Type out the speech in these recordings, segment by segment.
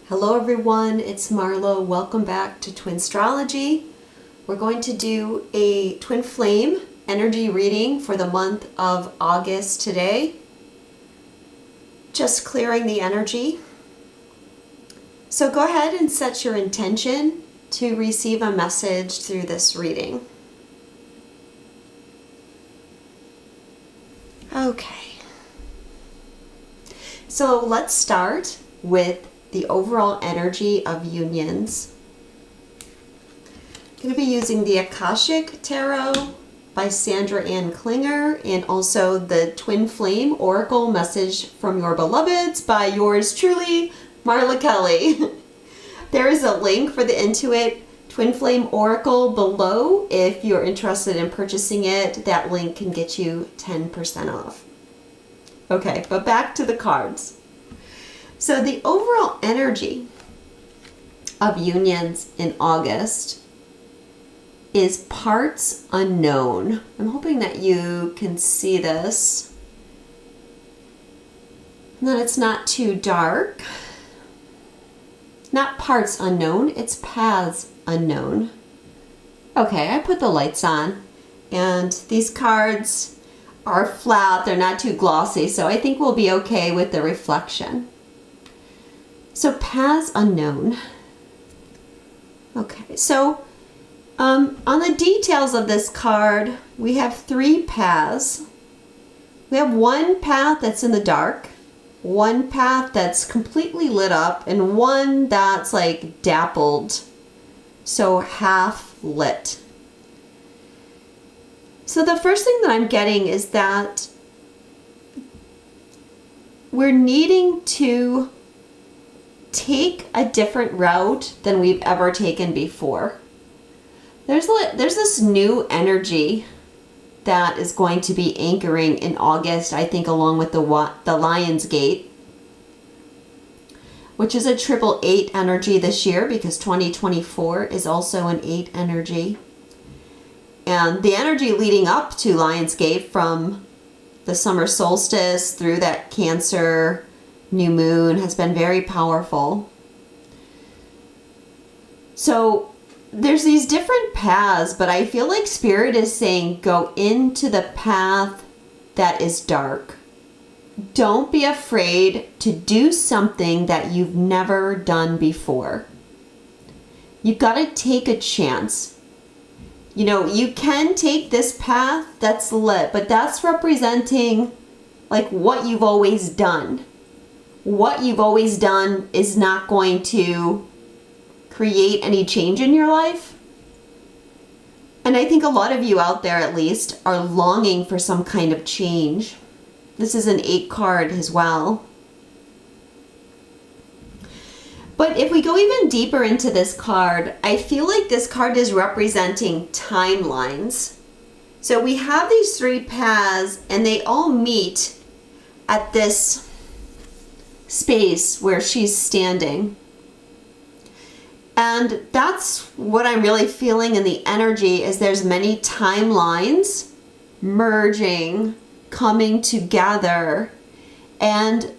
Hello everyone, it's Marla. Welcome back to Twinstrology. We're going to do a twin flame energy reading for the month of August today. Just clearing the energy. So go ahead and set your intention to receive a message through this reading. Okay. So let's start with the overall energy of unions. I'm going to be using the Akashic Tarot by Sandra Ann Klinger and also the Twin Flame Oracle Message from Your Beloveds by yours truly, Marla Kelly. There is a link for the Intuit Twin Flame Oracle below if you're interested in purchasing it. That link can get you 10% off. Okay, but back to the cards. So the overall energy of unions in August is parts unknown. I'm hoping that you can see this and that it's not too dark. Not parts unknown, it's paths unknown. Okay, I put the lights on and these cards are flat, they're not too glossy, so I think we'll be okay with the reflection. So paths unknown. Okay, so on the details of this card, we have 3 paths. We have one path that's in the dark, one path that's completely lit up, and one that's like dappled, so half lit. So the first thing that I'm getting is that we're needing to take a different route than we've ever taken before. There's this new energy that is going to be anchoring in August, I think, along with the Lion's Gate, which is a 888 energy this year because 2024 is also an 8 energy. And the energy leading up to Lion's Gate from the summer solstice through that Cancer new moon has been very powerful. So there's these different paths, but I feel like Spirit is saying go into the path that is dark. Don't be afraid to do something that you've never done before. You've got to take a chance. You know, you can take this path that's lit, but that's representing like what you've always done. What you've always done is not going to create any change in your life. And I think a lot of you out there at least are longing for some kind of change. This is an 8 card as well. But if we go even deeper into this card, I feel like this card is representing timelines. So we have these 3 paths and they all meet at this space where she's standing. And that's what I'm really feeling in the energy is there's many timelines merging, coming together. And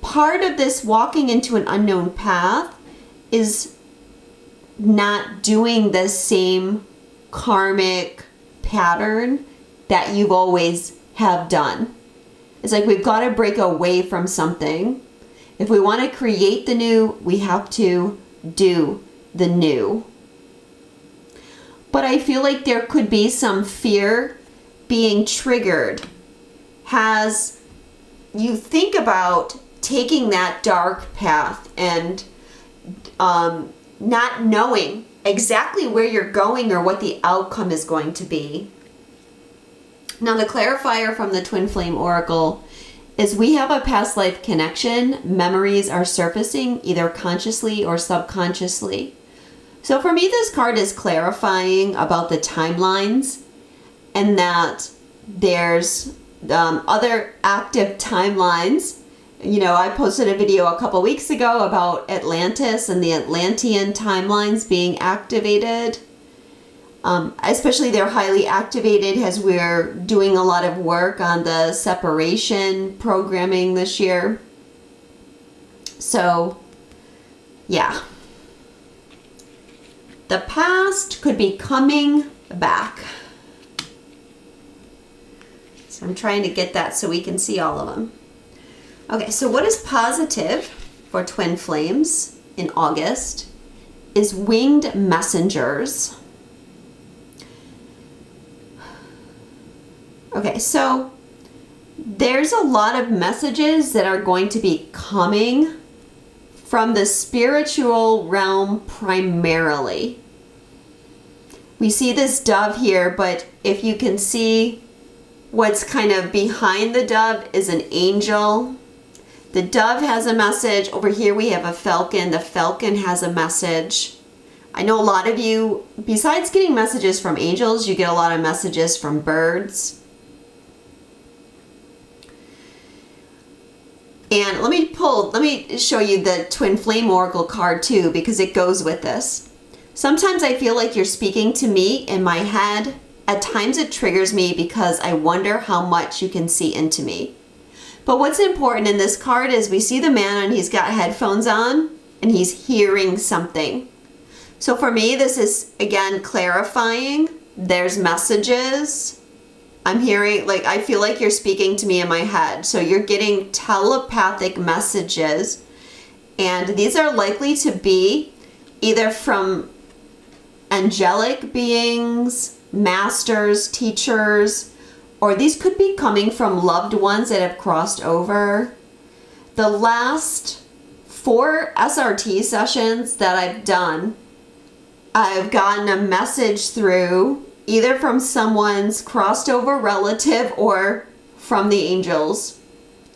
part of this walking into an unknown path is not doing the same karmic pattern that you've always have done. It's like we've got to break away from something. If we want to create the new, we have to do the new. But I feel like there could be some fear being triggered as you think about taking that dark path and not knowing exactly where you're going or what the outcome is going to be. Now the clarifier from the Twin Flame Oracle is we have a past life connection. Memories are surfacing either consciously or subconsciously. So for me, this card is clarifying about the timelines and that there's other active timelines. You know, I posted a video a couple weeks ago about Atlantis and the Atlantean timelines being activated. Especially they're highly activated as we're doing a lot of work on the separation programming this year. So Yeah. The past could be coming back. So I'm trying to get that so we can see all of them. Okay, so what is positive for twin flames in August is winged messengers. Okay, so there's a lot of messages that are going to be coming from the spiritual realm primarily. We see this dove here, but if you can see what's kind of behind the dove is an angel. The dove has a message. Over here we have a falcon. The falcon has a message. I know a lot of you, besides getting messages from angels, you get a lot of messages from birds. And let me show you the Twin Flame Oracle card too, because it goes with this. Sometimes I feel like you're speaking to me in my head. At times it triggers me because I wonder how much you can see into me. But what's important in this card is we see the man and he's got headphones on and he's hearing something. So for me, this is, again, clarifying. There's messages. I'm hearing, like, I feel like you're speaking to me in my head. So you're getting telepathic messages. And these are likely to be either from angelic beings, masters, teachers, or these could be coming from loved ones that have crossed over. The last 4 SRT sessions that I've done, I've gotten a message through either from someone's crossed over relative or from the angels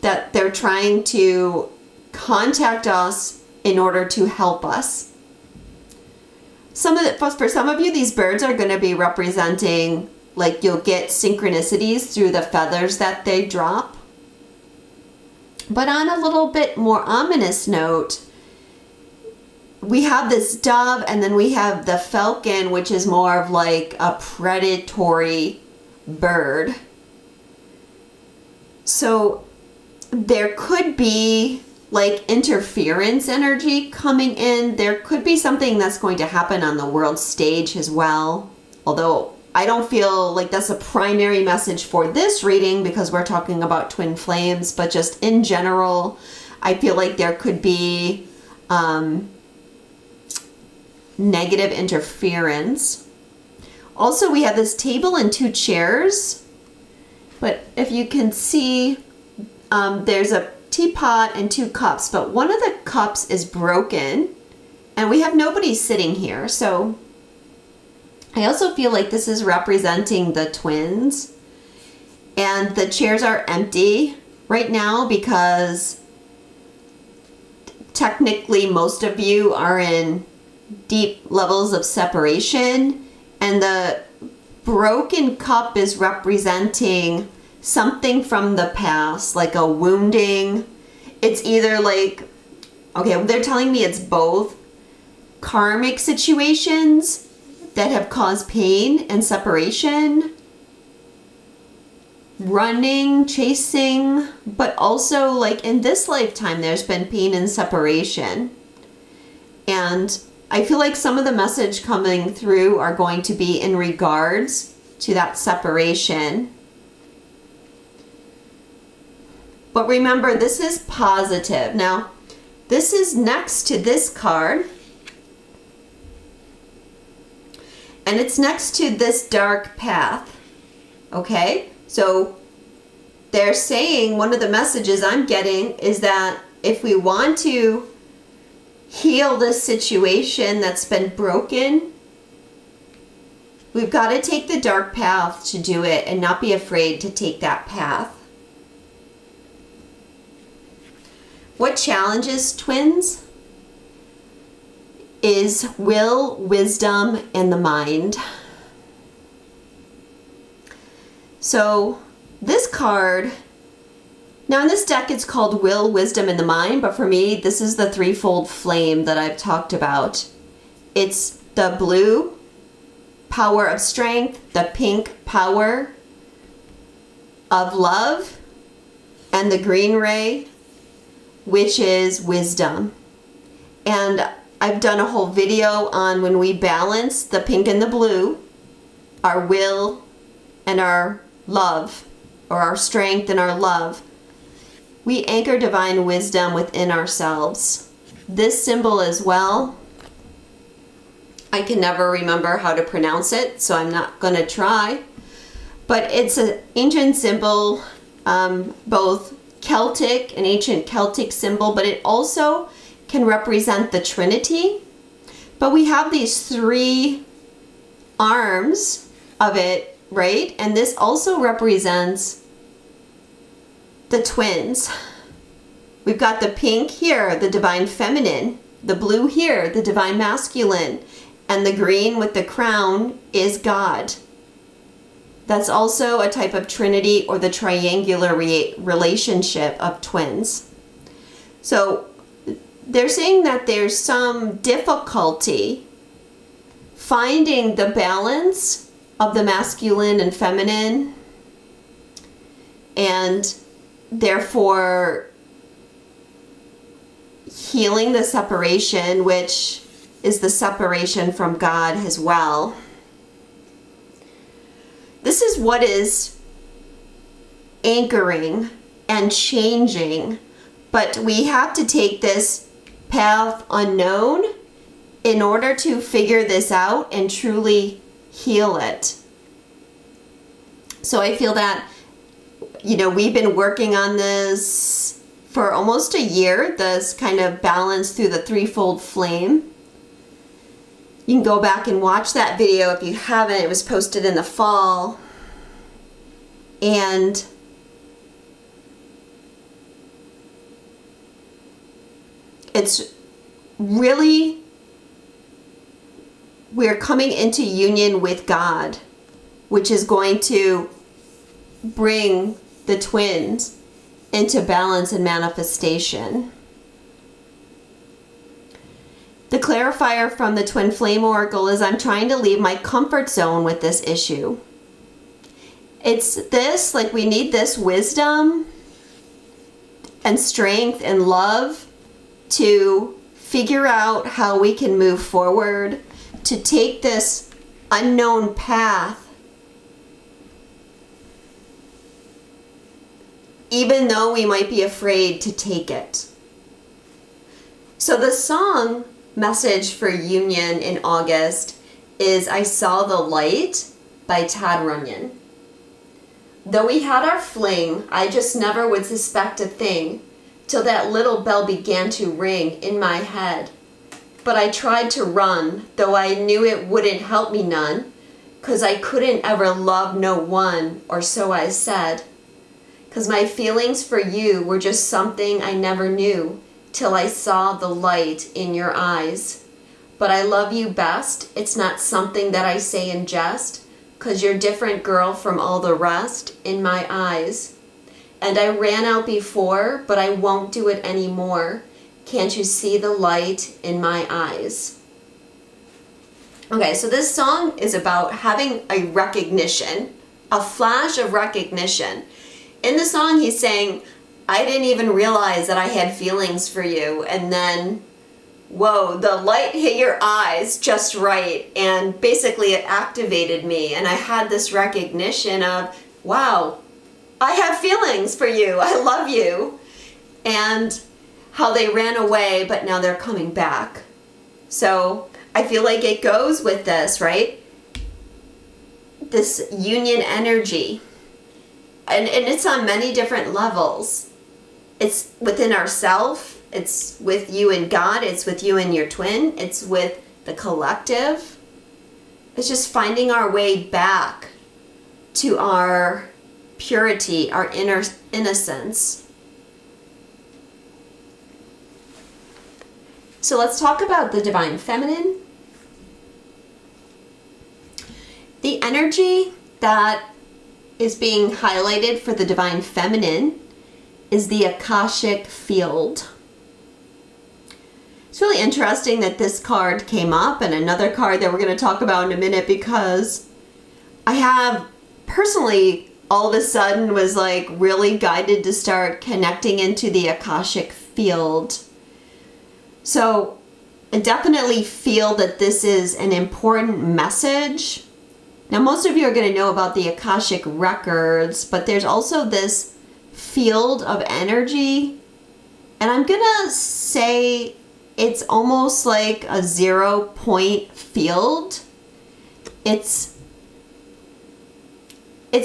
that they're trying to contact us in order to help us. For some of you, these birds are going to be representing, like, you'll get synchronicities through the feathers that they drop. But on a little bit more ominous note, we have this dove and then we have the falcon, which is more of like a predatory bird. So there could be like interference energy coming in. There could be something that's going to happen on the world stage as well. Although I don't feel like that's a primary message for this reading because we're talking about twin flames, but just in general, I feel like there could be negative interference. Also, we have this table and 2 chairs, but if you can see, there's a teapot and 2 cups, but one of the cups is broken and we have nobody sitting here. So I also feel like this is representing the twins, and the chairs are empty right now because technically most of you are in deep levels of separation, and the broken cup is representing something from the past, like a wounding. It's either like, okay, they're telling me it's both karmic situations that have caused pain and separation, running, chasing, but also like in this lifetime there's been pain and separation. And I feel like some of the message coming through are going to be in regards to that separation. But remember, this is positive. Now, this is next to this card. And it's next to this dark path. Okay? So they're saying, one of the messages I'm getting is that if we want to heal this situation that's been broken, we've got to take the dark path to do it and not be afraid to take that path. What challenges twins is will, wisdom, and the mind. So this card, now in this deck it's called Will, Wisdom, and the Mind, but for me this is the threefold flame that I've talked about. It's the blue, power of strength, the pink, power of love, and the green ray, which is wisdom. And I've done a whole video on when we balance the pink and the blue, our will and our love, or our strength and our love. We anchor divine wisdom within ourselves. This symbol as well, I can never remember how to pronounce it, so I'm not going to try. But it's an ancient symbol, both Celtic, an ancient Celtic symbol, but it also can represent the Trinity. But we have these 3 arms of it, right? And this also represents the twins. We've got the pink here, the divine feminine, the blue here, the divine masculine, and the green with the crown is God. That's also a type of Trinity, or the triangular relationship of twins. So they're saying that there's some difficulty finding the balance of the masculine and feminine, and therefore healing the separation, which is the separation from God as well. This is what is anchoring and changing, but we have to take this path unknown in order to figure this out and truly heal it. So I feel that, we've been working on this for almost a year, this kind of balance through the threefold flame. You can go back and watch that video if you haven't. It was posted in the fall. And it's really, we're coming into union with God, which is going to bring the twins into balance and manifestation. The clarifier from the Twin Flame Oracle is, I'm trying to leave my comfort zone with this issue. It's this, like, we need this wisdom and strength and love to figure out how we can move forward, to take this unknown path, even though we might be afraid to take it. So the song message for union in August is I Saw the Light by Todd Runyon. Though we had our fling, I just never would suspect a thing, till that little bell began to ring in my head. But I tried to run, though I knew it wouldn't help me none, 'cause I couldn't ever love no one, or so I said. 'Cause my feelings for you were just something I never knew, till I saw the light in your eyes. But I love you best, it's not something that I say in jest, 'cause you're different, girl, from all the rest in my eyes. And I ran out before, but I won't do it anymore. Can't you see the light in my eyes? Okay, so this song is about having a recognition, a flash of recognition. In the song, he's saying, I didn't even realize that I had feelings for you. And then, whoa, the light hit your eyes just right. And basically it activated me. And I had this recognition of, wow, I have feelings for you. I love you. And how they ran away, but now they're coming back. So I feel like it goes with this, right? This union energy. And it's on many different levels. It's within ourselves. It's with you and God. It's with you and your twin. It's with the collective. It's just finding our way back to our purity, our inner innocence. So let's talk about the divine feminine. The energy that is being highlighted for the divine feminine is the Akashic field. It's really interesting that this card came up, and another card that we're going to talk about in a minute, because I have personally all of a sudden was like really guided to start connecting into the Akashic field. So I definitely feel that this is an important message. Now, most of you are going to know about the Akashic records, but there's also this field of energy. And I'm going to say it's almost like a 0-point field. It's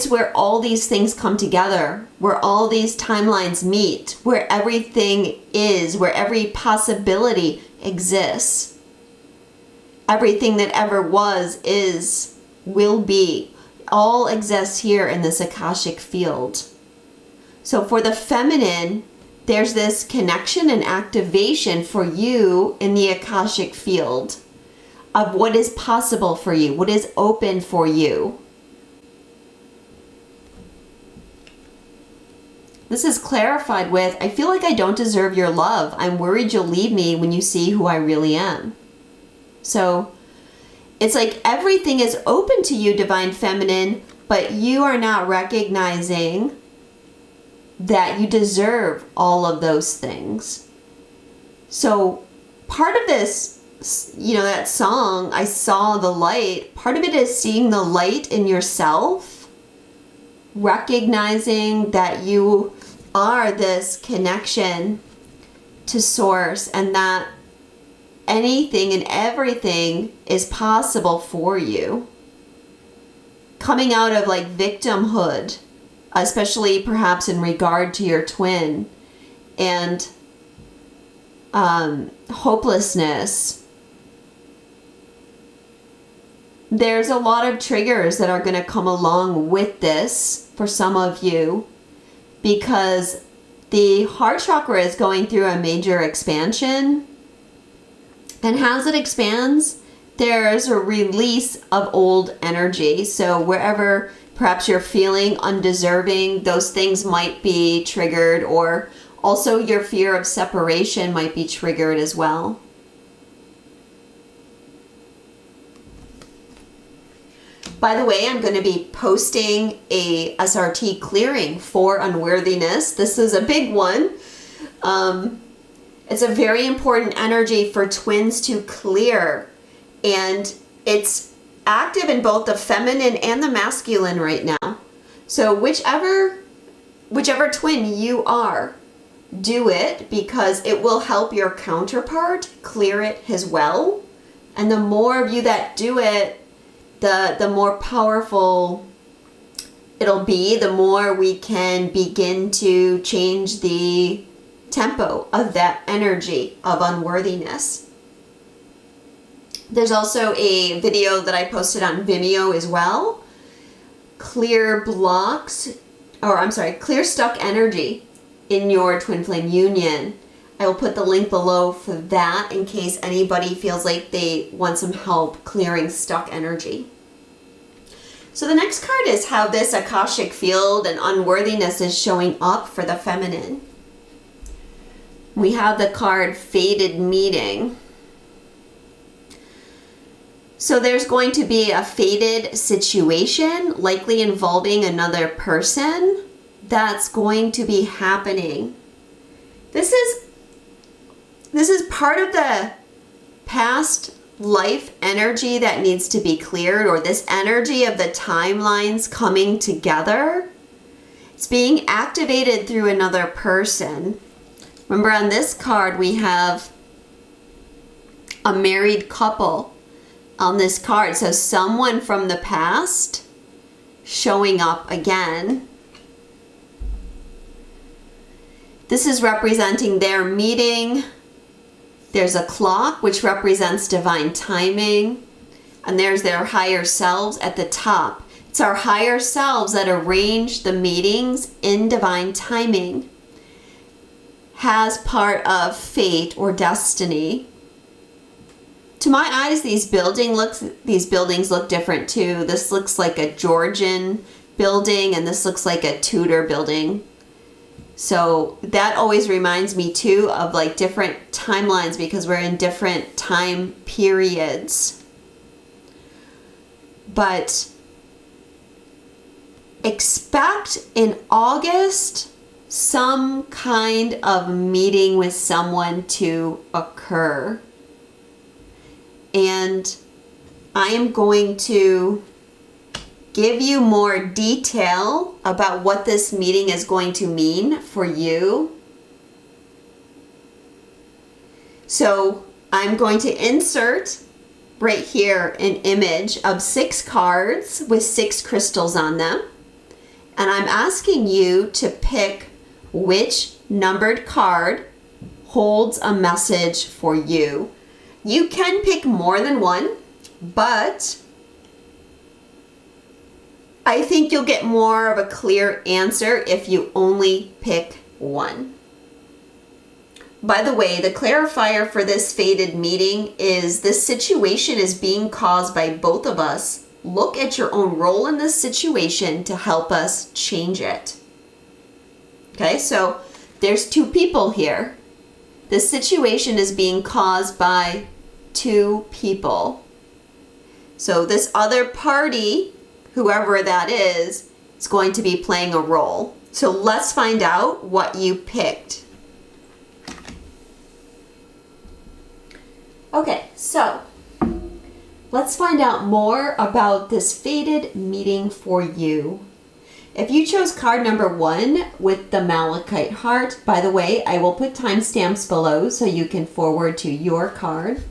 where all these things come together, where all these timelines meet, where everything is, where every possibility exists. Everything that ever was, is, will be, all exists here in this Akashic field. So for the feminine, there's this connection and activation for you in the Akashic field of what is possible for you, what is open for you. This is clarified with, I feel like I don't deserve your love. I'm worried you'll leave me when you see who I really am. So it's like everything is open to you, Divine Feminine, but you are not recognizing that you deserve all of those things. So part of this, that song, I saw the light, part of it is seeing the light in yourself, recognizing that you are this connection to source and that anything and everything is possible for you. Coming out of like victimhood, especially perhaps in regard to your twin, and hopelessness. There's a lot of triggers that are going to come along with this for some of you, because the heart chakra is going through a major expansion. And as it expands, there's a release of old energy. So wherever perhaps you're feeling undeserving, those things might be triggered, or also your fear of separation might be triggered as well. By the way, I'm going to be posting a SRT clearing for unworthiness. This is a big one. It's a very important energy for twins to clear. And it's active in both the feminine and the masculine right now. So whichever twin you are, do it, because it will help your counterpart clear it as well. And the more of you that do it, the more powerful it'll be, the more we can begin to change the tempo of that energy of unworthiness. There's also a video that I posted on Vimeo as well. Clear stuck energy in your twin flame union. I will put the link below for that in case anybody feels like they want some help clearing stuck energy. So the next card is how this Akashic field and unworthiness is showing up for the feminine. We have the card Fated Meeting. So there's going to be a fated situation, likely involving another person, that's going to be happening. This is part of the past life energy that needs to be cleared, or this energy of the timelines coming together. It's being activated through another person. Remember, on this card we have a married couple on this card. So someone from the past showing up again. This is representing their meeting. There's a clock, which represents divine timing. And there's their higher selves at the top. It's our higher selves that arrange the meetings in divine timing as part of fate or destiny. To my eyes, these buildings look different too. This looks like a Georgian building, and this looks like a Tudor building. So that always reminds me too of like different timelines, because we're in different time periods. But expect in August some kind of meeting with someone to occur. and I am going to give you more detail about what this meeting is going to mean for you. So I'm going to insert right here an image of 6 cards with 6 crystals on them. And I'm asking you to pick which numbered card holds a message for you. You can pick more than one, but I think you'll get more of a clear answer if you only pick one. By the way, the clarifier for this fated meeting is this situation is being caused by both of us. Look at your own role in this situation to help us change it. Okay, so there's 2 people here. This situation is being caused by 2 people. So this other party, whoever that is going to be playing a role. So let's find out what you picked. Okay, so let's find out more about this fated meeting for you. If you chose card number 1 with the Malachite Heart, by the way, I will put timestamps below so you can forward to your card.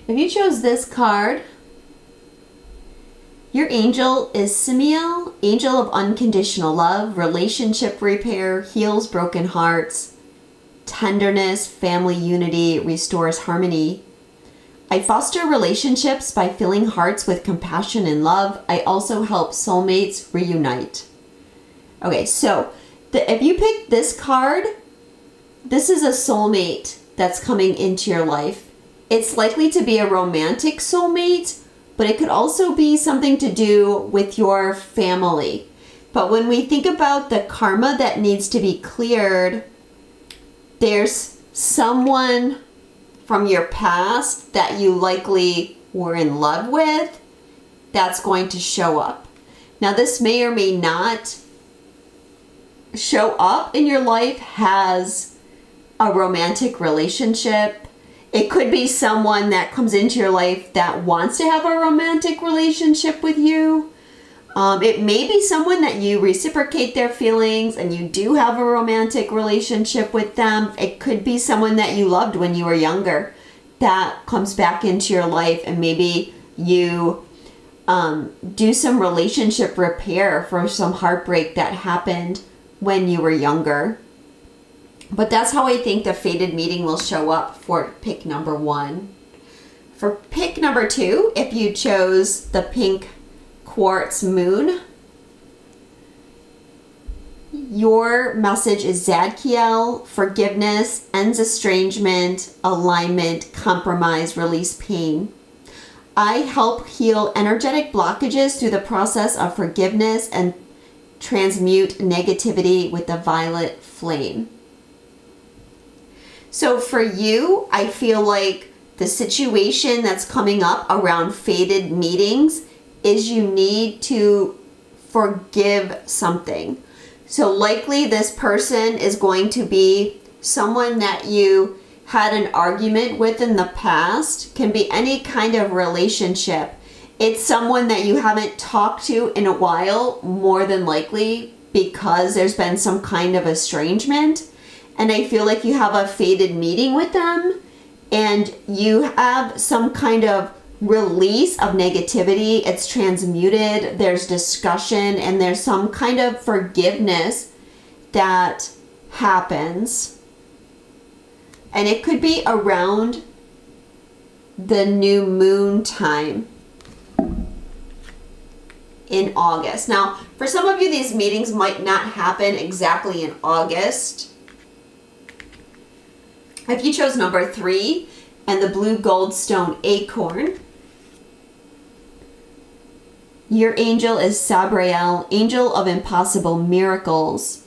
If you chose this card, your angel is Simiel, angel of unconditional love, relationship repair, heals broken hearts, tenderness, family unity, restores harmony. I foster relationships by filling hearts with compassion and love. I also help soulmates reunite. Okay, so if you pick this card, this is a soulmate that's coming into your life. It's likely to be a romantic soulmate, but it could also be something to do with your family. But when we think about the karma that needs to be cleared, there's someone from your past that you likely were in love with that's going to show up. Now, this may or may not show up in your life as a romantic relationship. It could be someone that comes into your life that wants to have a romantic relationship with you. It may be someone that you reciprocate their feelings and you do have a romantic relationship with them. It could be someone that you loved when you were younger that comes back into your life, and maybe you do some relationship repair for some heartbreak that happened when you were younger. But that's how I think the fated meeting will show up for pick number 1. For pick number 2, if you chose the pink Quartz Moon, your message is Zadkiel, forgiveness, ends estrangement, alignment, compromise, release pain. I help heal energetic blockages through the process of forgiveness and transmute negativity with the violet flame. So for you, I feel like the situation that's coming up around fated meetings is you need to forgive something. So likely this person is going to be someone that you had an argument with in the past. Can be any kind of relationship. It's someone that you haven't talked to in a while, more than likely, because there's been some kind of estrangement. And I feel like you have a fated meeting with them and you have some kind of release of negativity. It's transmuted, there's discussion, and there's some kind of forgiveness that happens. And it could be around the new moon time in August. Now, for some of you, these meetings might not happen exactly in August. If you chose number 3 and the blue Goldstone Acorn, your angel is Sabriel, angel of impossible miracles,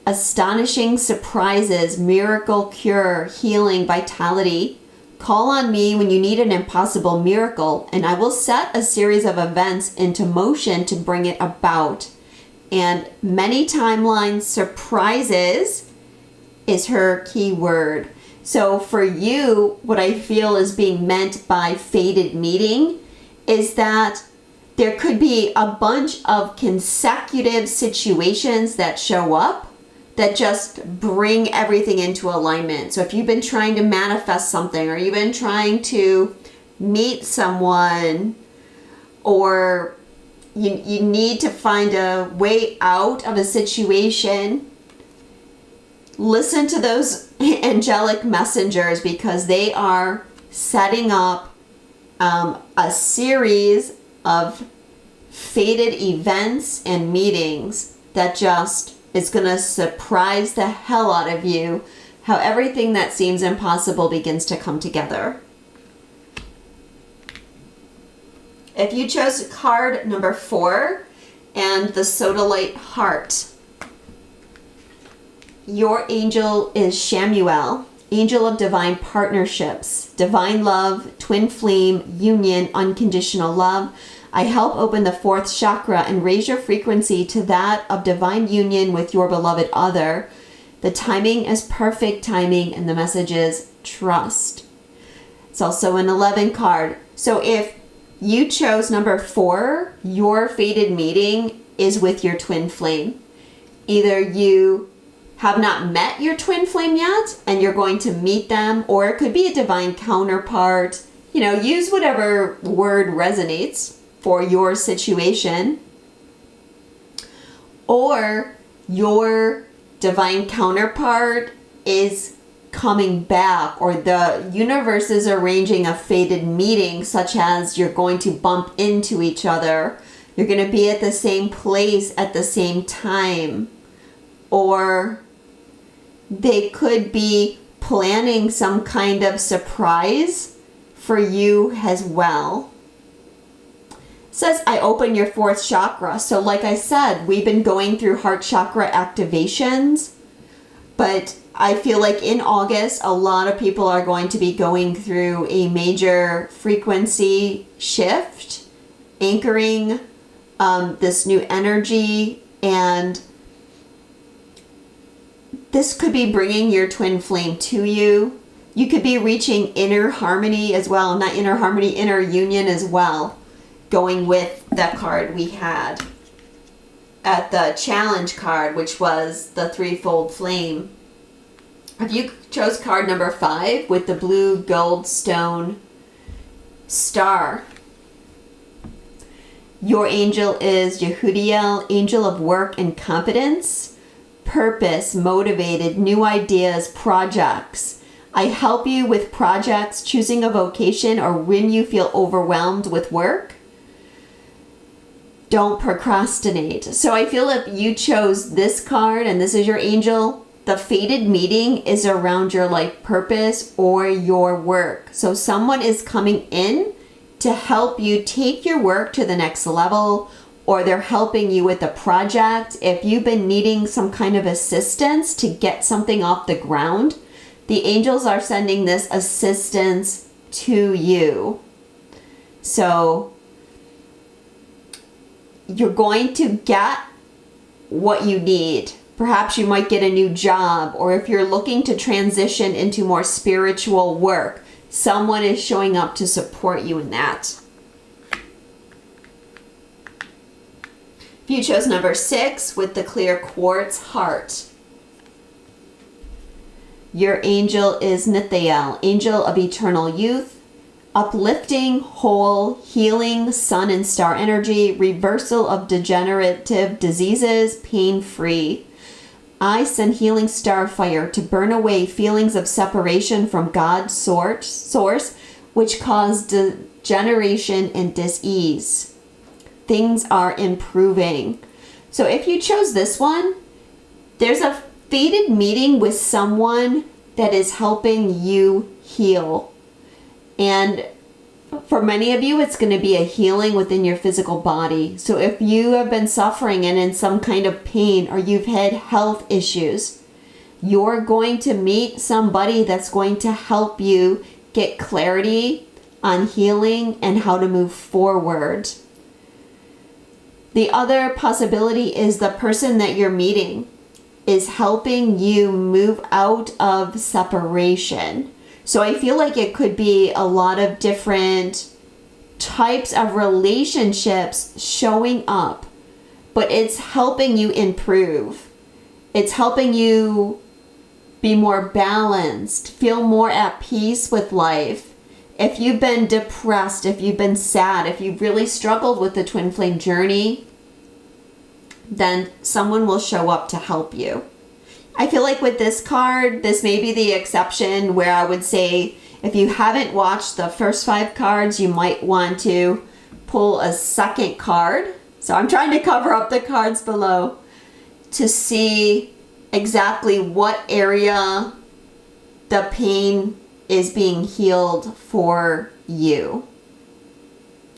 astonishing surprises, miracle cure, healing, vitality. Call on me when you need an impossible miracle, and I will set a series of events into motion to bring it about. And many timelines, surprises is her key word. So for you, what I feel is being meant by fated meeting is that there could be a bunch of consecutive situations that show up that just bring everything into alignment. So if you've been trying to manifest something, or you've been trying to meet someone, or you need to find a way out of a situation, listen to those angelic messengers, because they are setting up a series of fated events and meetings that just is going to surprise the hell out of you, how everything that seems impossible begins to come together. If you chose card number 4 and the Sodalite Heart, your angel is Shamuel, angel of divine partnerships, divine love, twin flame, union, unconditional love. I help open the 4th chakra and raise your frequency to that of divine union with your beloved other. The timing is perfect timing, and the message is trust. It's also an 11 card. So if you chose number 4, your fated meeting is with your twin flame. Either you have not met your twin flame yet and you're going to meet them, or it could be a divine counterpart. Use whatever word resonates for your situation. Or your divine counterpart is coming back, or the universe is arranging a fated meeting, such as you're going to bump into each other. You're going to be at the same place at the same time. Or they could be planning some kind of surprise for you as well. It says, I open your 4th chakra. So like I said, we've been going through heart chakra activations, but I feel like in August, a lot of people are going to be going through a major frequency shift, anchoring this new energy, and this could be bringing your twin flame to you. You could be reaching inner harmony as well, not inner harmony, inner union as well, going with that card we had at the challenge card, which was the 3-fold flame. If you chose card number 5 with the blue Goldstone star, your angel is Yehudiel, angel of work and competence, purpose, motivated, new ideas, projects. I help you with projects, choosing a vocation, or when you feel overwhelmed with work. Don't procrastinate. So I feel if you chose this card and this is your angel, the fated meeting is around your life purpose or your work. So someone is coming in to help you take your work to the next level, or they're helping you with a project. If you've been needing some kind of assistance to get something off the ground, the angels are sending this assistance to you. So you're going to get what you need. Perhaps you might get a new job, or if you're looking to transition into more spiritual work, someone is showing up to support you in that. If you chose number 6 with the clear Quartz Heart, your angel is Nithael, angel of eternal youth, uplifting, whole, healing, sun and star energy, reversal of degenerative diseases, pain-free. I send healing star fire to burn away feelings of separation from God's source, which cause degeneration and dis-ease. Things are improving. So if you chose this one, there's a fated meeting with someone that is helping you heal. And for many of you, it's going to be a healing within your physical body. So if you have been suffering and in some kind of pain, or you've had health issues, you're going to meet somebody that's going to help you get clarity on healing and how to move forward. The other possibility is the person that you're meeting is helping you move out of separation. So I feel like it could be a lot of different types of relationships showing up, but it's helping you improve. It's helping you be more balanced, feel more at peace with life. If you've been depressed, if you've been sad, if you've really struggled with the twin flame journey, then someone will show up to help you. I feel like with this card, this may be the exception where I would say if you haven't watched the first 5 cards, you might want to pull a second card. So I'm trying to cover up the cards below to see exactly what area the pain is being healed for you.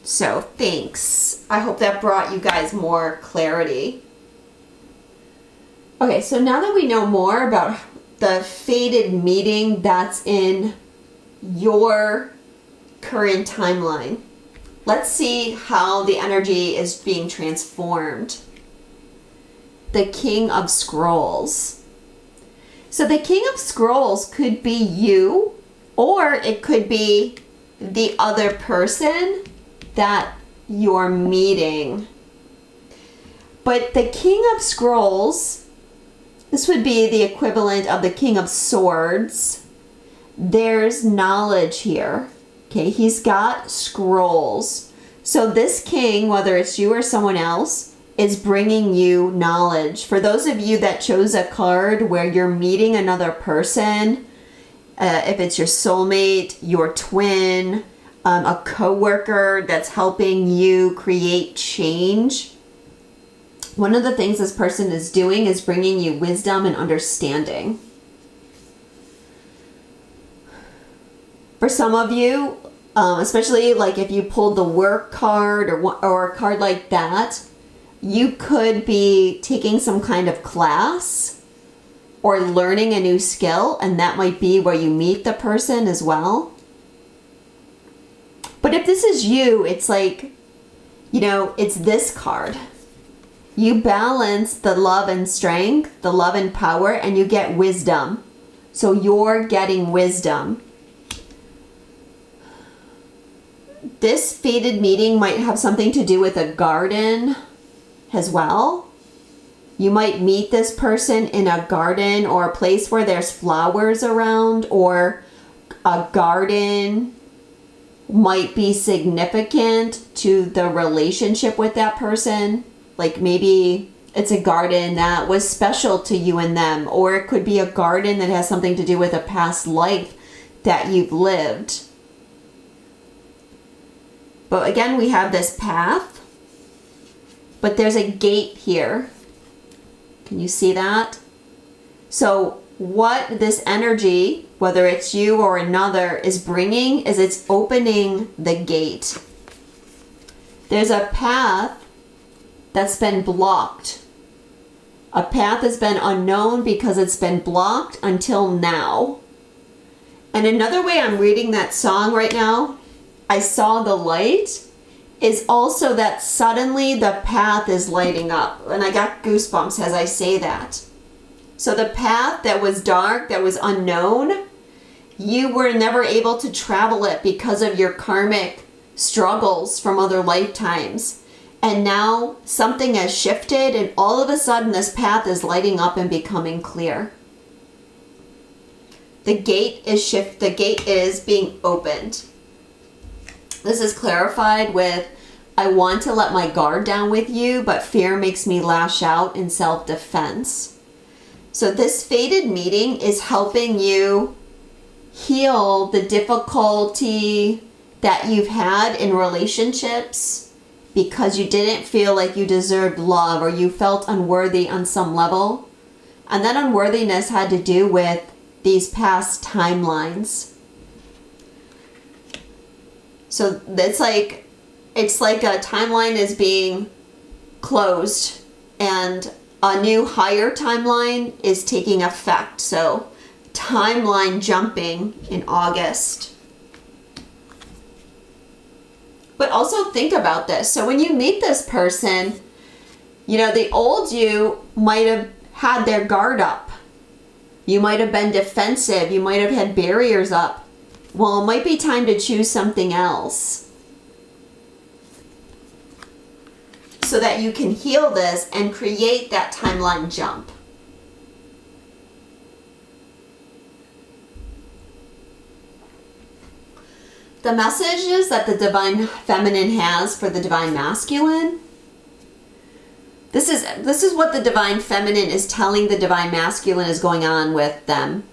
So thanks. I hope that brought you guys more clarity. Okay, so now that we know more about the fated meeting that's in your current timeline, let's see how the energy is being transformed. The King of Scrolls. So the King of Scrolls could be you, or it could be the other person that you're meeting. But the King of Scrolls, this would be the equivalent of the King of Swords. There's knowledge here. Okay, he's got scrolls. So this king, whether it's you or someone else, is bringing you knowledge. For those of you that chose a card where you're meeting another person, if it's your soulmate, your twin, a coworker that's helping you create change, one of the things this person is doing is bringing you wisdom and understanding. For some of you, especially like if you pulled the work card or a card like that, you could be taking some kind of class or learning a new skill, and that might be where you meet the person as well. But if this is you, it's like, it's this card. You balance the love and strength, the love and power, and you get wisdom. So you're getting wisdom. This fated meeting might have something to do with a garden as well. You might meet this person in a garden or a place where there's flowers around, or a garden might be significant to the relationship with that person. Like maybe it's a garden that was special to you and them, or it could be a garden that has something to do with a past life that you've lived. But again, we have this path, but there's a gate here. Can you see that? So what this energy, whether it's you or another, is bringing is it's opening the gate. There's a path that's been blocked. A path has been unknown because it's been blocked until now. And another way I'm reading that song right now, I saw the light, is also that suddenly the path is lighting up. And I got goosebumps as I say that. So the path that was dark, that was unknown, you were never able to travel it because of your karmic struggles from other lifetimes. And now something has shifted, and all of a sudden this path is lighting up and becoming clear. The gate is being opened. This is clarified with, I want to let my guard down with you, but fear makes me lash out in self-defense. So this fated meeting is helping you heal the difficulty that you've had in relationships because you didn't feel like you deserved love, or you felt unworthy on some level. And that unworthiness had to do with these past timelines. So it's like a timeline is being closed and a new higher timeline is taking effect. So timeline jumping in August. But also think about this. So when you meet this person, the old you might have had their guard up. You might have been defensive. You might have had barriers up. Well, it might be time to choose something else so that you can heal this and create that timeline jump. The messages that the Divine Feminine has for the Divine Masculine. This is what the Divine Feminine is telling the Divine Masculine is going on with them.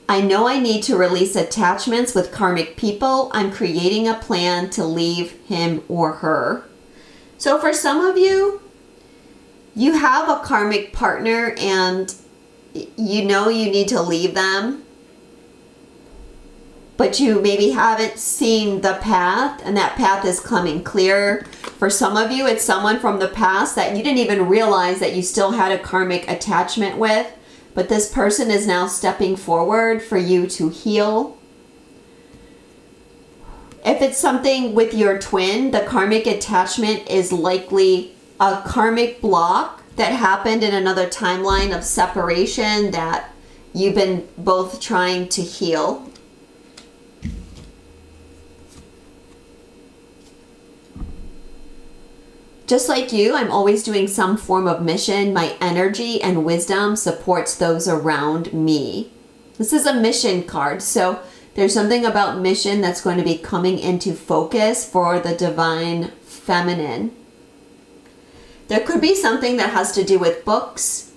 I know I need to release attachments with karmic people. I'm creating a plan to leave him or her. So for some of you, you have a karmic partner and you know you need to leave them, but you maybe haven't seen the path, and that path is coming clear. For some of you, it's someone from the past that you didn't even realize that you still had a karmic attachment with, but this person is now stepping forward for you to heal. If it's something with your twin, the karmic attachment is likely a karmic block that happened in another timeline of separation that you've been both trying to heal. Just like you, I'm always doing some form of mission. My energy and wisdom supports those around me. This is a mission card, so there's something about mission that's going to be coming into focus for the Divine Feminine. There could be something that has to do with books.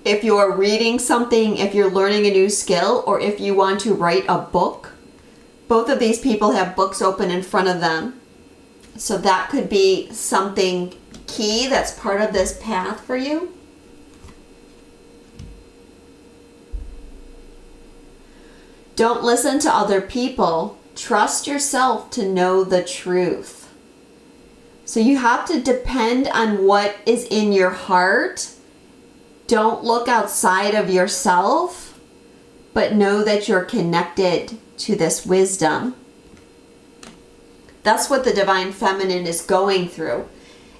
If you're reading something, if you're learning a new skill, or if you want to write a book, both of these people have books open in front of them. So that could be something key that's part of this path for you. Don't listen to other people. Trust yourself to know the truth. So you have to depend on what is in your heart. Don't look outside of yourself, but know that you're connected to this wisdom. That's what the Divine Feminine is going through.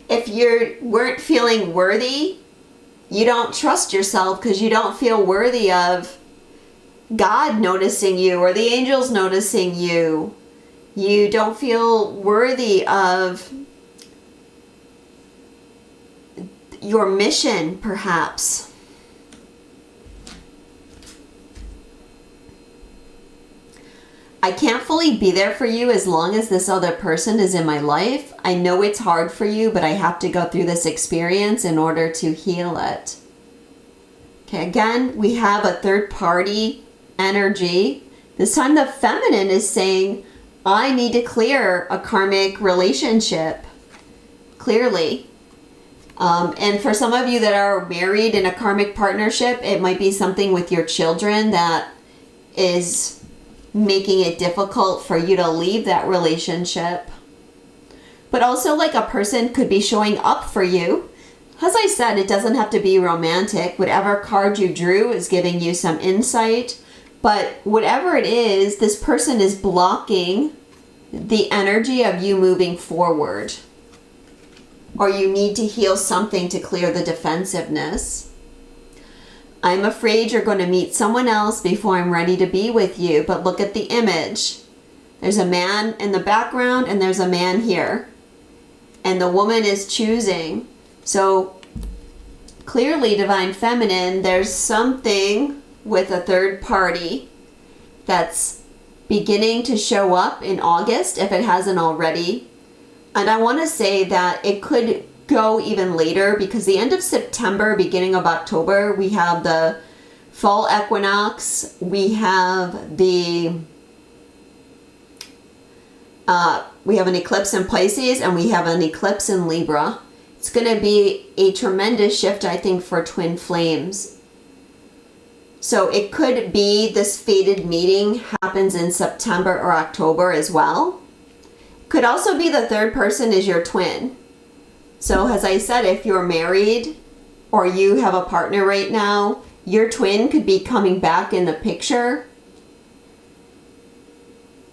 If you weren't feeling worthy, you don't trust yourself because you don't feel worthy of God noticing you or the angels noticing you. You don't feel worthy of your mission, perhaps. I can't fully be there for you as long as this other person is in my life. I know it's hard for you, but I have to go through this experience in order to heal it. Okay, again, we have a third party energy. This time the feminine is saying, I need to clear a karmic relationship. Clearly. And for some of you that are married in a karmic partnership, it might be something with your children that is making it difficult for you to leave that relationship. But also, like, a person could be showing up for you. As I said, it doesn't have to be romantic. Whatever card you drew is giving you some insight. But whatever it is, this person is blocking the energy of you moving forward. Or you need to heal something to clear the defensiveness. I'm afraid you're going to meet someone else before I'm ready to be with you. But look at the image. There's a man in the background and there's a man here. And the woman is choosing. So clearly, Divine Feminine, there's something with a third party that's beginning to show up in August, if it hasn't already. And I want to say that it could go even later, because the end of September, beginning of October, we have the fall equinox, we have an eclipse in Pisces, and we have an eclipse in Libra. It's going to be a tremendous shift, I think, for twin flames. So it could be this fated meeting happens in September or October as well. Could also be the third person is your twin. So as I said, if you're married or you have a partner right now, your twin could be coming back in the picture.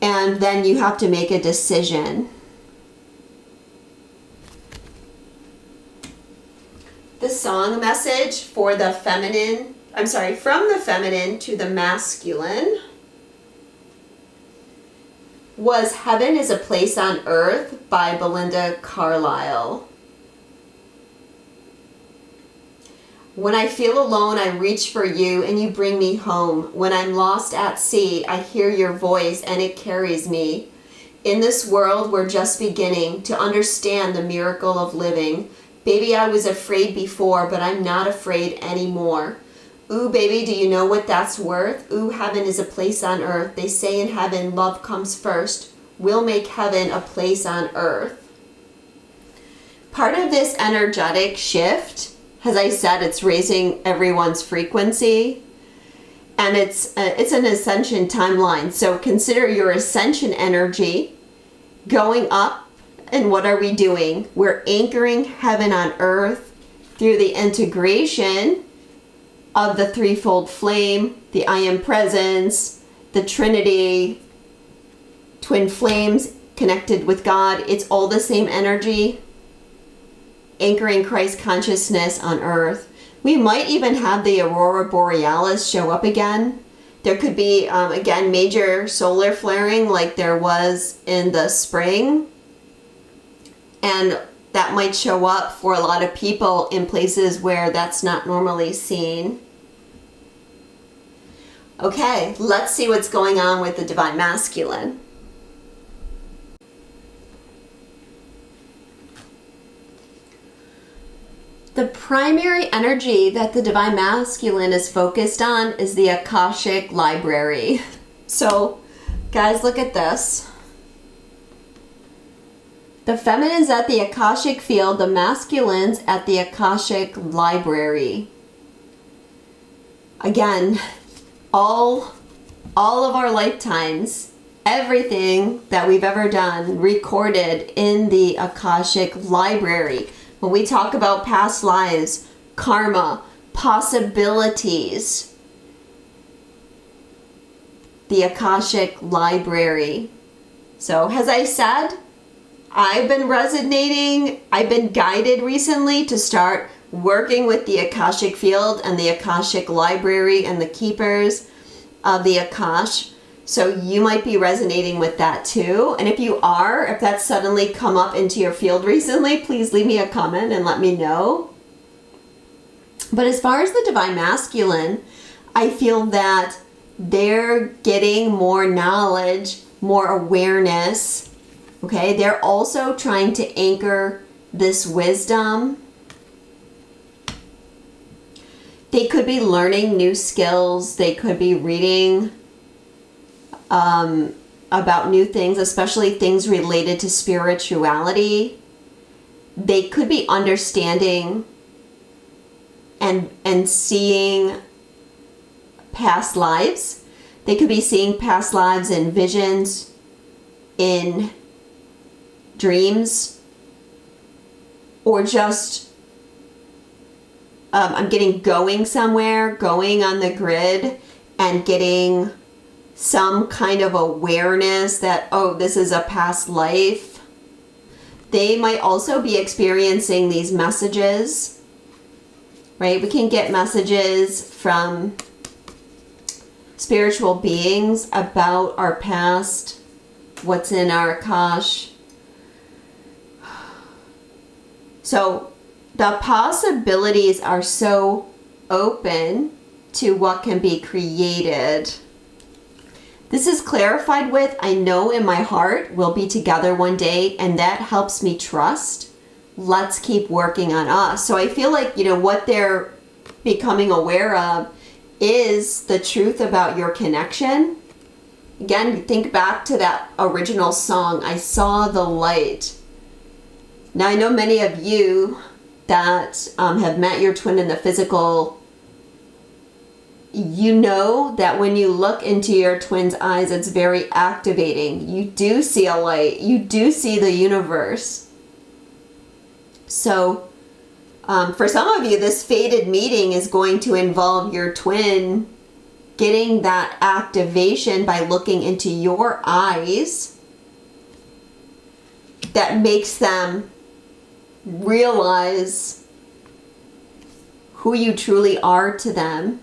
And then you have to make a decision. The song message for the feminine, from the feminine to the masculine was Heaven is a Place on Earth by Belinda Carlisle. When I feel alone, I reach for you and you bring me home. When I'm lost at sea, I hear your voice and it carries me. In this world, we're just beginning to understand the miracle of living. Baby, I was afraid before, but I'm not afraid anymore. Ooh, baby, do you know what that's worth? Ooh, heaven is a place on earth. They say in heaven, love comes first. We'll make heaven a place on earth. Part of this energetic shift, as I said, it's raising everyone's frequency, and it's an ascension timeline. So consider your ascension energy going up, and what are we doing? We're anchoring heaven on earth through the integration of the threefold flame, the I Am Presence, the Trinity, twin flames connected with God. It's all the same energy. Anchoring Christ consciousness on earth. We might even have the aurora borealis show up again. There could be, again, major solar flaring like there was in the spring. And that might show up for a lot of people in places where that's not normally seen. Okay, let's see what's going on with the Divine Masculine. The primary energy that the Divine Masculine is focused on is the Akashic Library. So, guys, look at this. The feminine's at the Akashic field, the masculine's at the Akashic Library. Again, all of our lifetimes, everything that we've ever done recorded in the Akashic Library. When we talk about past lives, karma, possibilities, the Akashic Library. So, as I said, I've been guided recently to start working with the Akashic field and the Akashic Library and the keepers of the Akash. So you might be resonating with that too. And if that's suddenly come up into your field recently, please leave me a comment and let me know. But as far as the Divine Masculine, I feel that they're getting more knowledge, more awareness. Okay, they're also trying to anchor this wisdom. They could be learning new skills. They could be reading about new things, especially things related to spirituality. They could be understanding and seeing past lives. They could be seeing past lives in visions, in dreams, or just I'm getting going somewhere, going on the grid and getting some kind of awareness that, oh, this is a past life. They might also be experiencing these messages, right? We can get messages from spiritual beings about our past, what's in our Akash. So the possibilities are so open to what can be created. This is clarified with, I know in my heart we'll be together one day, and that helps me trust. Let's keep working on us. So I feel like, what they're becoming aware of is the truth about your connection. Again, think back to that original song, I Saw the Light. Now, I know many of you that have met your twin in the physical, you know that when you look into your twin's eyes, it's very activating. You do see a light. You do see the universe. So, for some of you, this fated meeting is going to involve your twin getting that activation by looking into your eyes that makes them realize who you truly are to them.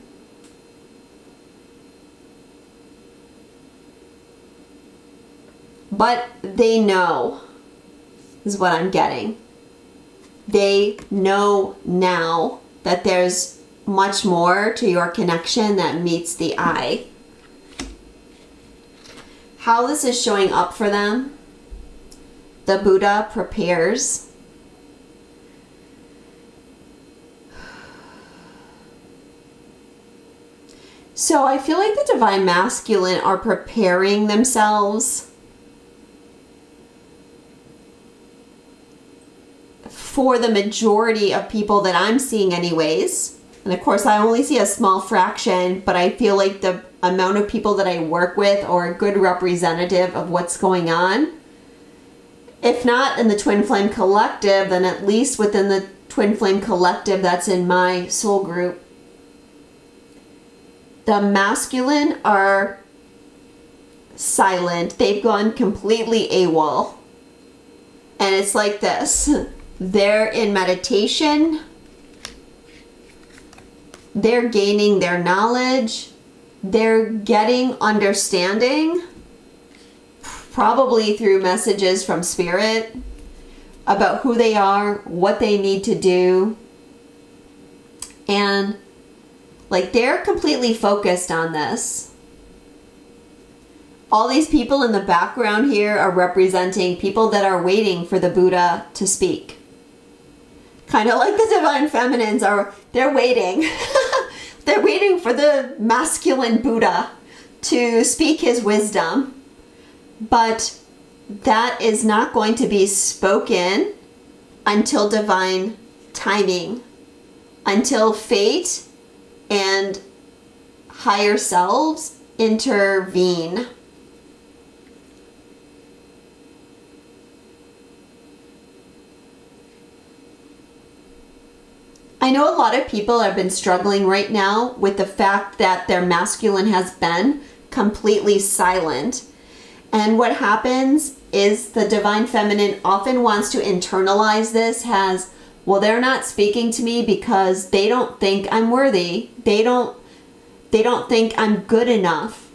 But they know, is what I'm getting. They know now that there's much more to your connection that meets the eye. How this is showing up for them, the Buddha prepares. So I feel like the Divine Masculine are preparing themselves for the majority of people that I'm seeing anyways. And of course, I only see a small fraction, but I feel like the amount of people that I work with are a good representative of what's going on. If not in the Twin Flame Collective, then at least within the Twin Flame Collective that's in my soul group. The masculine are silent. They've gone completely AWOL. And it's like this. They're in meditation. They're gaining their knowledge. They're getting understanding, probably through messages from Spirit, about who they are, what they need to do. And like they're completely focused on this. All these people in the background here are representing people that are waiting for the Buddha to speak. Kind of like the Divine Feminines are, they're waiting. They're waiting for the masculine Buddha to speak his wisdom. But that is not going to be spoken until divine timing, until fate and higher selves intervene. I know a lot of people have been struggling right now with the fact that their masculine has been completely silent. And what happens is the Divine Feminine often wants to internalize this as, well, they're not speaking to me because they don't think I'm worthy. They don't think I'm good enough.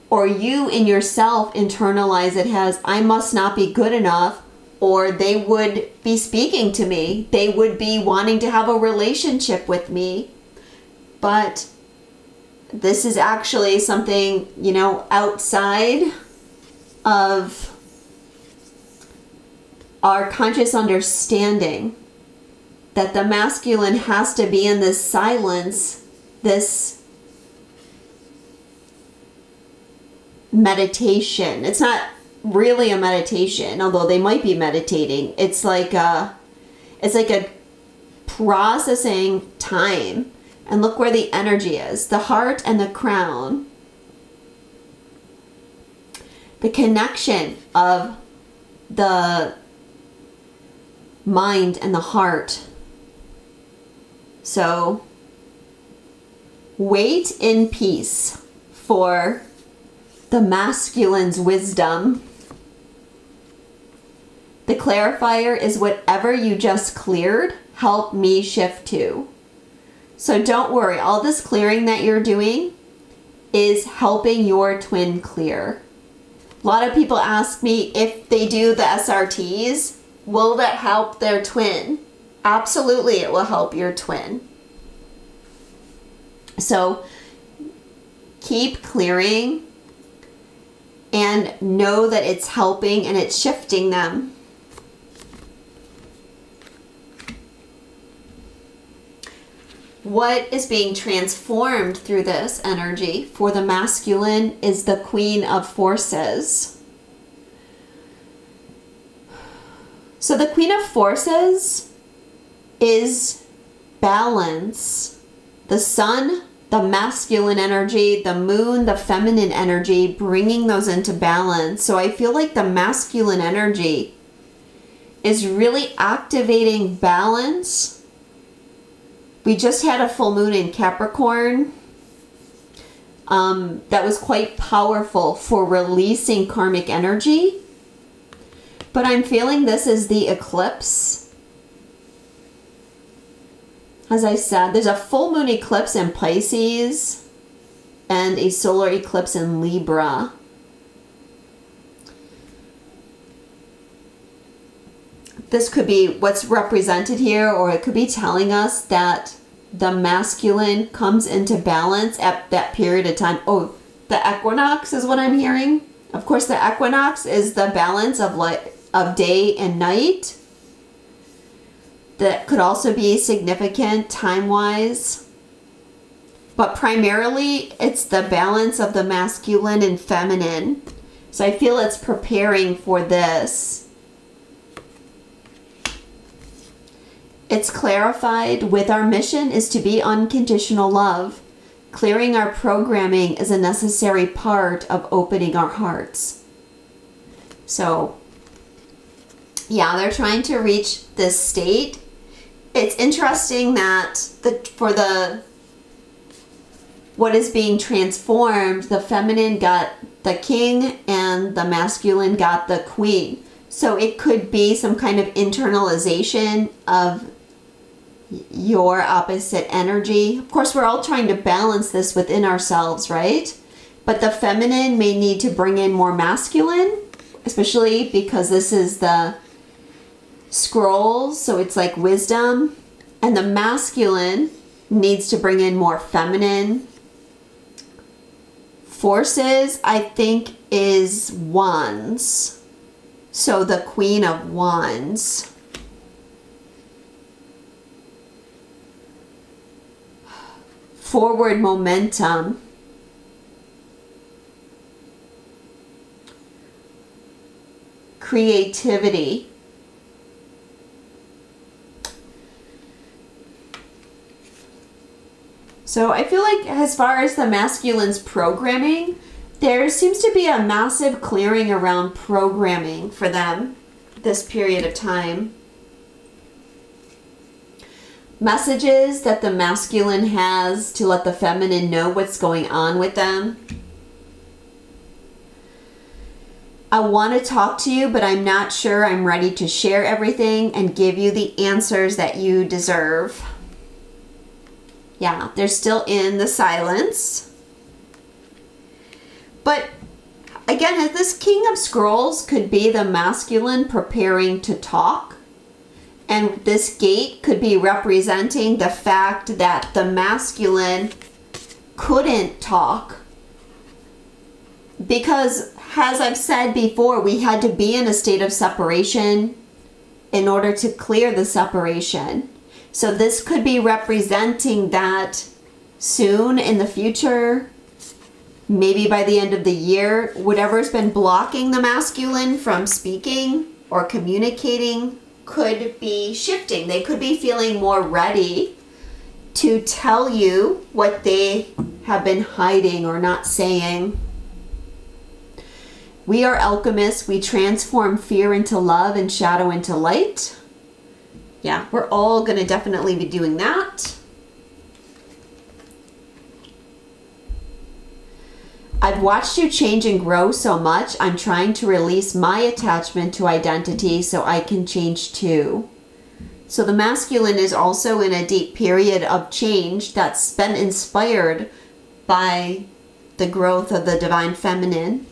Or you in yourself internalize it as, I must not be good enough, or they would be speaking to me. They would be wanting to have a relationship with me. But this is actually something, outside of our conscious understanding that the masculine has to be in this silence, this meditation. It's not really a meditation, although they might be meditating. It's like a processing time. And look where the energy is. The heart and the crown. The connection of the mind and the heart. So wait in peace for the masculine's wisdom. The clarifier is whatever you just cleared, help me shift to. So don't worry, all this clearing that you're doing is helping your twin clear. A lot of people ask me if they do the SRTs, will that help their twin? Absolutely, it will help your twin. So keep clearing and know that it's helping and it's shifting them. What is being transformed through this energy for the masculine is the Queen of Forces. So the Queen of Forces is balance. The sun, the masculine energy, the moon, the feminine energy, bringing those into balance. So I feel like the masculine energy is really activating balance. We just had a full moon in Capricorn that was quite powerful for releasing karmic energy. But I'm feeling this is the eclipse. As I said, there's a full moon eclipse in Pisces and a solar eclipse in Libra. This could be what's represented here, or it could be telling us that the masculine comes into balance at that period of time. Oh, the equinox is what I'm hearing. Of course, the equinox is the balance of day and night. That could also be significant time-wise. But primarily, it's the balance of the masculine and feminine. So I feel it's preparing for this. It's clarified with our mission is to be unconditional love. Clearing our programming is a necessary part of opening our hearts. So, yeah, they're trying to reach this state. It's interesting that what is being transformed, the feminine got the king and the masculine got the queen. So it could be some kind of internalization of your opposite energy. Of course, we're all trying to balance this within ourselves, right? But the feminine may need to bring in more masculine, especially because this is the scrolls, so it's like wisdom. And the masculine needs to bring in more feminine. Forces, I think, is wands. So the Queen of Wands. Forward momentum. Creativity. So I feel like as far as the masculine's programming, there seems to be a massive clearing around programming for them this period of time. Messages that the masculine has to let the feminine know what's going on with them. I want to talk to you, but I'm not sure I'm ready to share everything and give you the answers that you deserve. Yeah, they're still in the silence. But again, this King of Scrolls could be the masculine preparing to talk. And this gate could be representing the fact that the masculine couldn't talk. Because, as I've said before, we had to be in a state of separation in order to clear the separation. So this could be representing that soon in the future, maybe by the end of the year, whatever's been blocking the masculine from speaking or communicating could be shifting. They could be feeling more ready to tell you what they have been hiding or not saying. We are alchemists. We transform fear into love and shadow into light. Yeah, we're all going to definitely be doing that. I've watched you change and grow so much. I'm trying to release my attachment to identity so I can change too. So the masculine is also in a deep period of change that's been inspired by the growth of the divine feminine.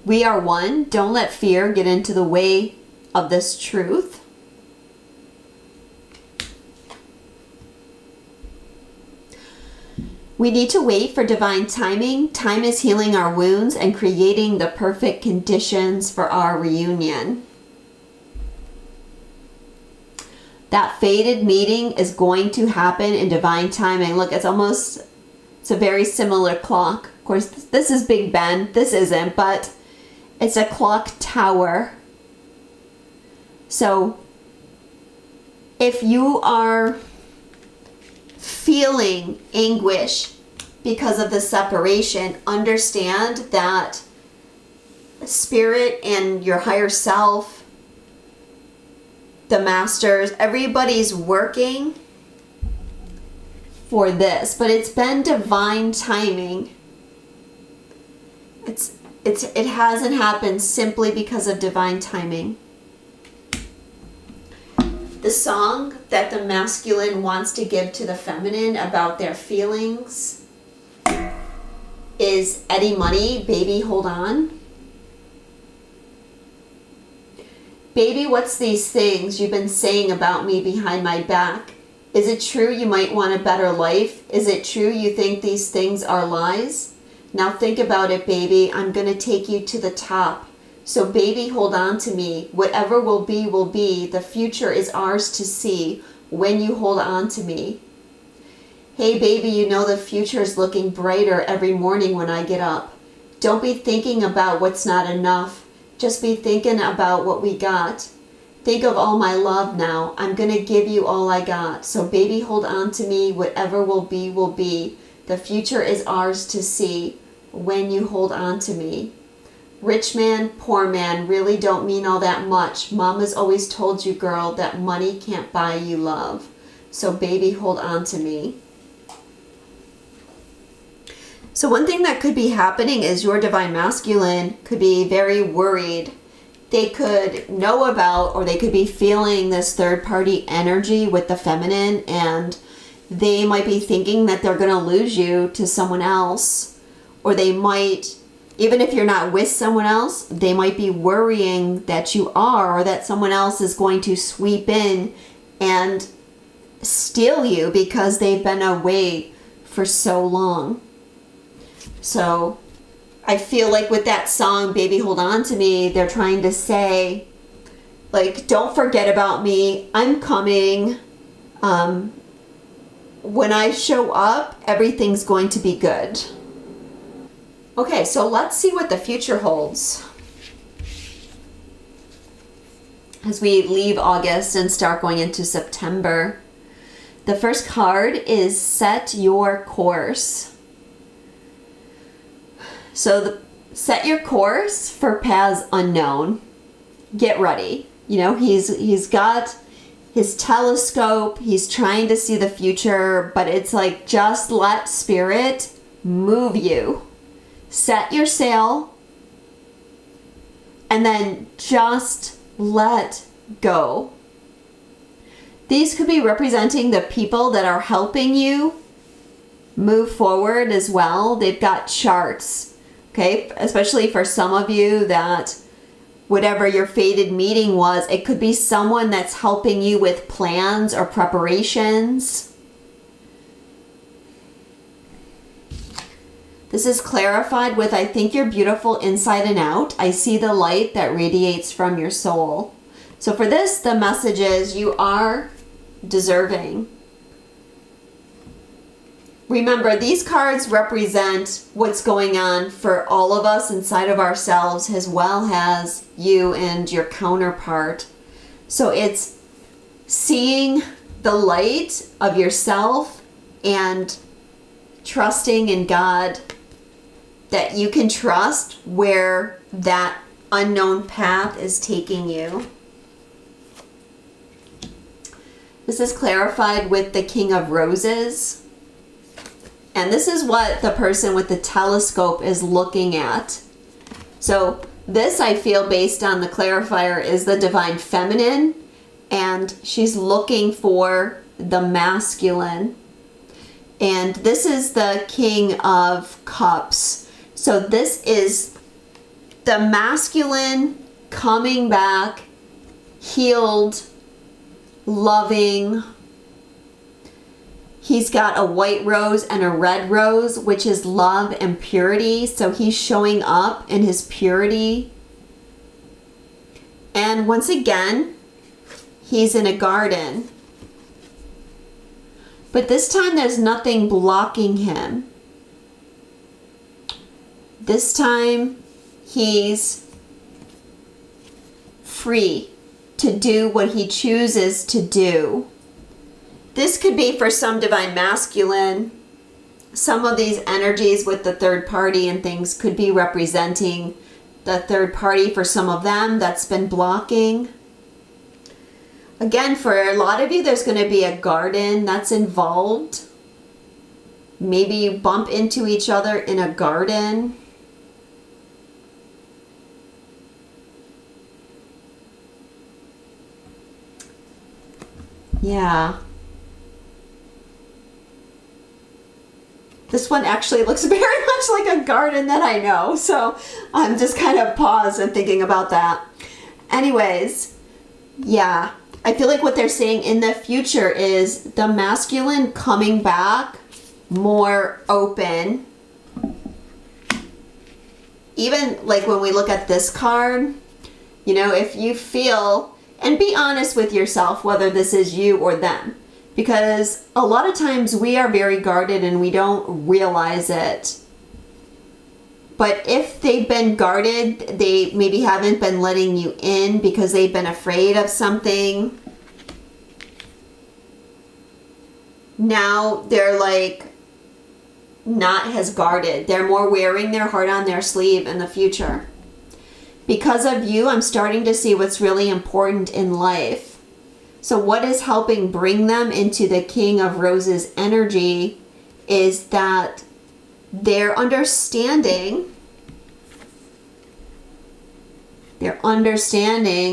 We are one. Don't let fear get into the way of this truth. We need to wait for divine timing. Time is healing our wounds and creating the perfect conditions for our reunion. That fated meeting is going to happen in divine timing. Look, it's a very similar clock. Of course, this is Big Ben. This isn't, but it's a clock tower. So if you are feeling anguish because of the separation, understand that spirit and your higher self, the masters, everybody's working for this, but it's been divine timing. It hasn't happened simply because of divine timing. The song that the masculine wants to give to the feminine about their feelings is Eddie Money, Baby Hold On. Baby, what's these things you've been saying about me behind my back? Is it true you might want a better life? Is it true you think these things are lies? Now think about it, baby. I'm going to take you to the top. So baby, hold on to me. Whatever will be, will be. The future is ours to see when you hold on to me. Hey, baby, you know the future is looking brighter every morning when I get up. Don't be thinking about what's not enough. Just be thinking about what we got. Think of all my love now. I'm going to give you all I got. So baby, hold on to me. Whatever will be, will be. The future is ours to see when you hold on to me. Rich man, poor man really don't mean all that much. Mama's always told you, girl, that money can't buy you love. So baby, hold on to me. So one thing that could be happening is your divine masculine could be very worried. They could know about, or they could be feeling this third party energy with the feminine, and they might be thinking that they're going to lose you to someone else. Or they might, even if you're not with someone else, they might be worrying that you are, or that someone else is going to sweep in and steal you because they've been away for so long. So I feel like with that song, Baby Hold On to Me, they're trying to say, like, don't forget about me. I'm coming. When I show up, everything's going to be good. Okay, so let's see what the future holds as we leave August and start going into September. The first card is Set Your Course. So set your course for paths unknown. Get ready. You know, he's got his telescope. He's trying to see the future, but it's like, just let spirit move you. Set your sail and then just let go. These could be representing the people that are helping you move forward as well. They've got charts. Okay, especially for some of you that whatever your fated meeting was, it could be someone that's helping you with plans or preparations. This is clarified with, I think you're beautiful inside and out. I see the light that radiates from your soul. So for this, the message is you are deserving. Remember, these cards represent what's going on for all of us inside of ourselves, as well as you and your counterpart. So it's seeing the light of yourself and trusting in God that you can trust where that unknown path is taking you. This is clarified with the King of Roses. And this is what the person with the telescope is looking at. So this, I feel, based on the clarifier, is the divine feminine, and she's looking for the masculine. And this is the King of Cups. So this is the masculine coming back, healed, loving. He's got a white rose and a red rose, which is love and purity. So he's showing up in his purity. And once again, he's in a garden. But this time there's nothing blocking him. This time he's free to do what he chooses to do. This could be for some divine masculine. Some of these energies with the third party and things could be representing the third party for some of them that's been blocking. Again, for a lot of you, there's going to be a garden that's involved. Maybe you bump into each other in a garden. Yeah. This one actually looks very much like a garden that I know. So I'm just kind of paused and thinking about that. Anyways, yeah. I feel like what they're saying in the future is the masculine coming back more open. Even like when we look at this card, you know, if you feel, and be honest with yourself whether this is you or them. Because a lot of times we are very guarded and we don't realize it. But if they've been guarded, they maybe haven't been letting you in because they've been afraid of something. Now they're like not as guarded. They're more wearing their heart on their sleeve in the future. Because of you, I'm starting to see what's really important in life. So what is helping bring them into the King of Roses energy is that their understanding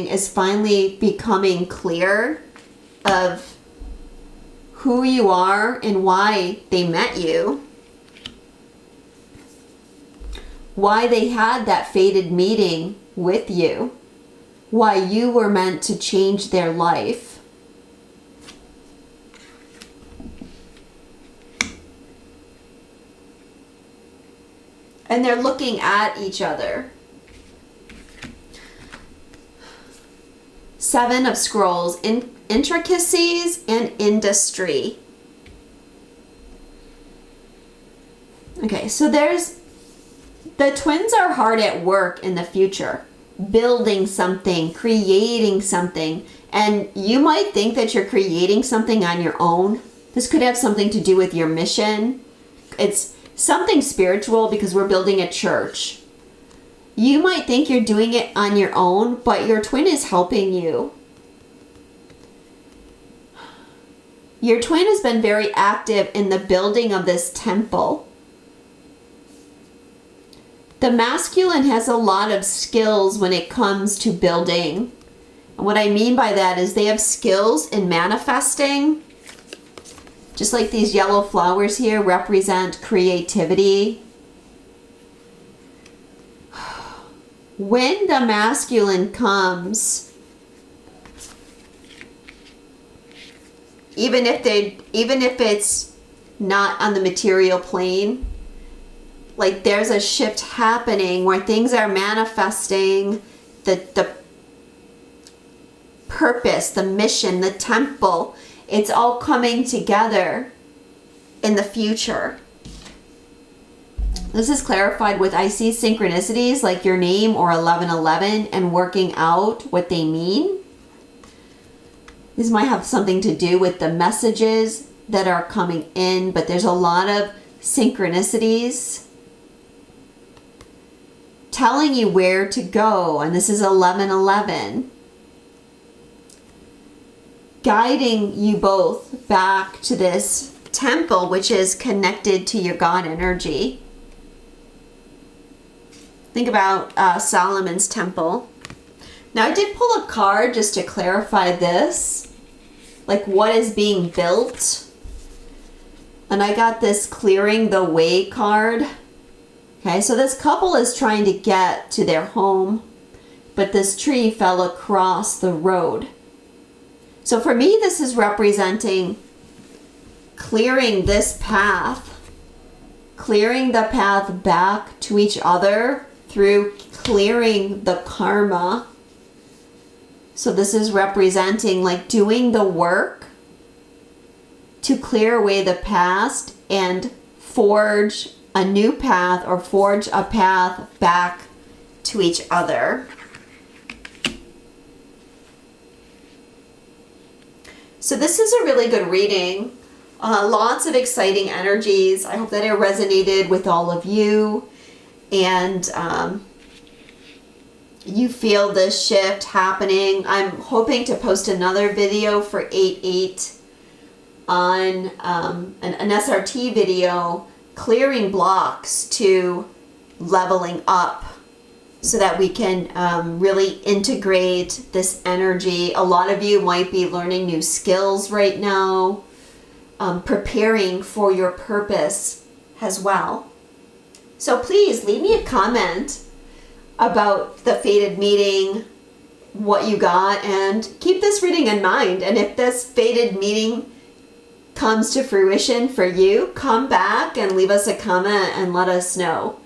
is finally becoming clear of who you are and why they met you. Why they had that fated meeting with you. Why you were meant to change their life. And they're looking at each other. 7 of Scrolls, intricacies and industry. Okay, so the twins are hard at work in the future, building something, creating something. And you might think that you're creating something on your own. This could have something to do with your mission. It's something spiritual because we're building a church. You might think you're doing it on your own, but your twin is helping you. Your twin has been very active in the building of this temple. The masculine has a lot of skills when it comes to building. And what I mean by that is they have skills in manifesting. Just like these yellow flowers here represent creativity. When the masculine comes, even if it's not on the material plane, like there's a shift happening where things are manifesting, the purpose, the mission, the temple, it's all coming together in the future. This is clarified with I see synchronicities like your name or 1111 and working out what they mean. These might have something to do with the messages that are coming in, but there's a lot of synchronicities telling you where to go, and this is 1111. Guiding you both back to this temple, which is connected to your God energy. Think about Solomon's temple. Now I did pull a card just to clarify this, like what is being built. And I got this clearing the way card. Okay, so this couple is trying to get to their home, but this tree fell across the road. So for me, this is representing clearing this path, clearing the path back to each other through clearing the karma. So this is representing like doing the work to clear away the past and forge a new path or forge a path back to each other. So this is a really good reading. Lots of exciting energies. I hope that it resonated with all of you. And you feel this shift happening. I'm hoping to post another video for 8/8 on an SRT video, clearing blocks to leveling up so that we can really integrate this energy. A lot of you might be learning new skills right now, preparing for your purpose as well. So please leave me a comment about the fated meeting, what you got, and keep this reading in mind. And if this fated meeting comes to fruition for you, come back and leave us a comment and let us know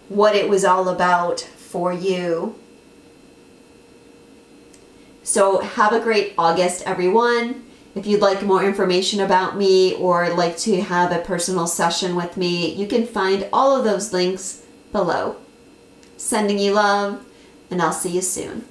what it was all about for you. So have a great August, everyone. If you'd like more information about me or like to have a personal session with me, you can find all of those links below. Sending you love, and I'll see you soon.